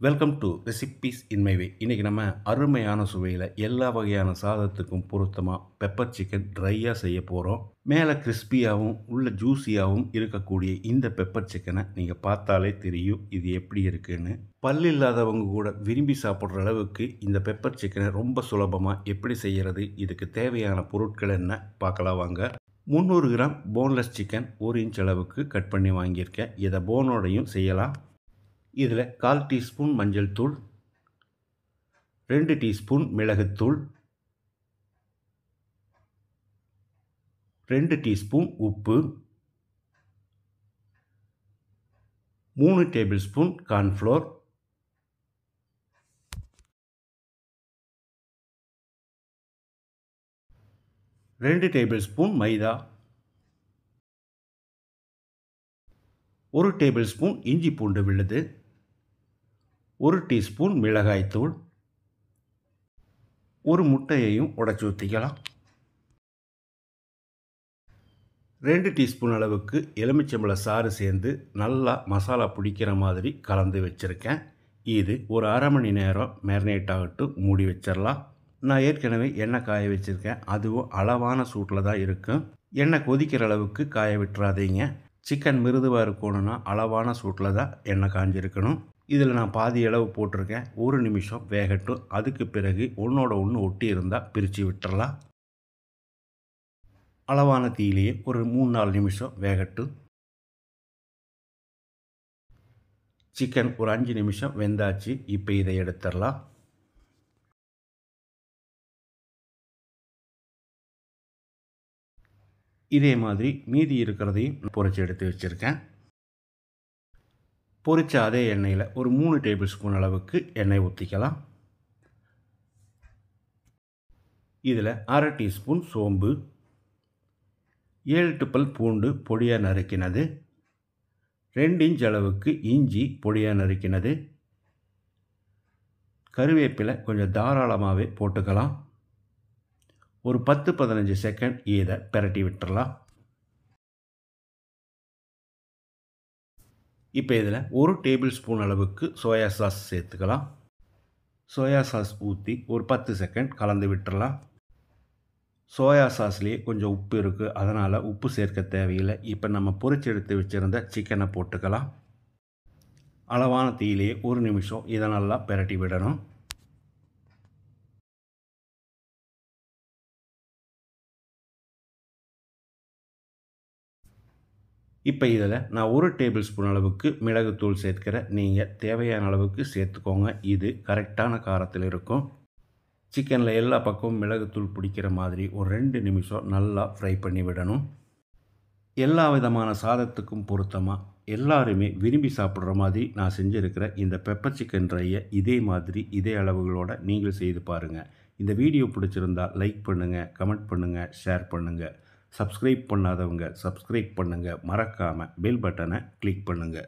Welcome to recipes in my way. இன்றைக்கி நம்ம அருமையான சுவையில் எல்லா வகையான சாதத்துக்கும் பொருத்தமாக பெப்பர் சிக்கன் ட்ரையாக செய்ய போகிறோம். மேலே கிறிஸ்பியாகவும் உள்ள ஜூஸியாகவும் இருக்கக்கூடிய இந்த பெப்பர் சிக்கனை நீங்கள் பார்த்தாலே தெரியும் இது எப்படி இருக்குன்னு. பல் இல்லாதவங்க கூட விரும்பி சாப்பிட்ற அளவுக்கு இந்த பெப்பர் சிக்கனை ரொம்ப சுலபமாக எப்படி செய்கிறது, இதுக்கு தேவையான பொருட்கள் என்ன பார்க்கலாம் வாங்க. 300 கிராம் போன்லெஸ் சிக்கன் 1 இன்ச் அளவுக்கு கட் பண்ணி வாங்கியிருக்கேன். இதை போனோடையும் செய்யலாம். இதில் 1/4 டீஸ்பூன் மஞ்சள் தூள், 2 டீஸ்பூன் மிளகுத்தூள், 2 டீஸ்பூன் உப்பு, 3 tablespoon cornflour, 2 tablespoon maida, 1 tablespoon இஞ்சி பூண்டு விழுது, 1 டீஸ்பூன் மிளகாய்த்தூள், ஒரு முட்டையையும் உடைச்சி ஊற்றிக்கலாம். 2 டீஸ்பூன் அளவுக்கு எலுமிச்சம்பழ சாறு சேர்ந்து நல்லா மசாலா பிடிக்கிற மாதிரி கலந்து வச்சுருக்கேன். இது ஒரு அரை மணி நேரம் மேரினேட் ஆகட்டும், மூடி வச்சிடலாம். நான் ஏற்கனவே எண்ணெய் காய வச்சுருக்கேன். அதுவும் அளவான சூட்டில் தான் இருக்கும். எண்ணெய் கொதிக்கிற அளவுக்கு காய விட்டுறாதீங்க. சிக்கன் மிருதுவாக இருக்கணும்னா அளவான சூட்டில் தான் எண்ணெய் காஞ்சிருக்கணும். இதில் நான் பாதி அளவு போட்டிருக்கேன். 1 நிமிஷம் வேகட்டும். அதுக்கு பிறகு ஒன்றோட ஒன்று ஒட்டி இருந்தால் பிரித்து விட்டுறலாம். அளவான தீயிலேயே ஒரு 3-4 நிமிஷம் வேகட்டும். சிக்கன் ஒரு 5 நிமிஷம் வெந்தாச்சு. இப்போ இதை எடுத்துடலாம். இதே மாதிரி மீதி இருக்கிறதையும் பொரிச்சு எடுத்து வச்சுருக்கேன். பொரிச்ச அதே எண்ணெயில் ஒரு 3 டேபிள் ஸ்பூன் அளவுக்கு எண்ணெய் ஊற்றிக்கலாம். இதில் அரை டீஸ்பூன் சோம்பு, 7-8 பல் பூண்டு பொடியாக நறுக்கினது, 2 இன்ச் அளவுக்கு இஞ்சி பொடியாக நறுக்கினது, கருவேப்பிலை கொஞ்சம் தாராளமாகவே போட்டுக்கலாம். ஒரு 10-15 செகண்ட் இதை பிரட்டி விட்டுறலாம். இப்போ இதில் 1 டேபிள் ஸ்பூன் அளவுக்கு சோயா சாஸ் சேர்த்துக்கலாம். சோயா சாஸ் ஊற்றி ஒரு 10 செகண்ட் கலந்து விட்டுறலாம். சோயா சாஸ்லேயே கொஞ்சம் உப்பு இருக்குது, அதனால் உப்பு சேர்க்க தேவையில்லை. இப்போ நம்ம பொரிச்சு எடுத்து வச்சுருந்த சிக்கனை போட்டுக்கலாம். அளவான தீயிலேயே 1 நிமிஷம் இதை நல்லா பிரட்டி விடணும். இப்போ இதில் நான் 1 டேபிள் ஸ்பூன் அளவுக்கு மிளகுத்தூள் சேர்க்கிறேன். நீங்கள் தேவையான அளவுக்கு சேர்த்துக்கோங்க. இது கரெக்டான காரத்தில் இருக்கும். சிக்கனில் எல்லா பக்கமும் மிளகுத்தூள் பிடிக்கிற மாதிரி ஒரு 2 நிமிஷம் நல்லா ஃப்ரை பண்ணி விடணும். எல்லா விதமான சாதத்துக்கும் பொருத்தமாக எல்லாருமே விரும்பி சாப்பிட்ற மாதிரி நான் செஞ்சுருக்கிற இந்த பெப்பர் சிக்கன் ட்ரையை இதே மாதிரி இதே அளவுகளோடு நீங்கள் செய்து பாருங்கள். இந்த வீடியோ பிடிச்சிருந்தால் லைக் பண்ணுங்கள், கமெண்ட் பண்ணுங்கள், ஷேர் பண்ணுங்கள். சப்ஸ்கிரைப் பண்ணாதவங்க சப்ஸ்கிரைப் பண்ணுங்கள். மறக்காமல் பெல் பட்டனை கிளிக் பண்ணுங்கள்.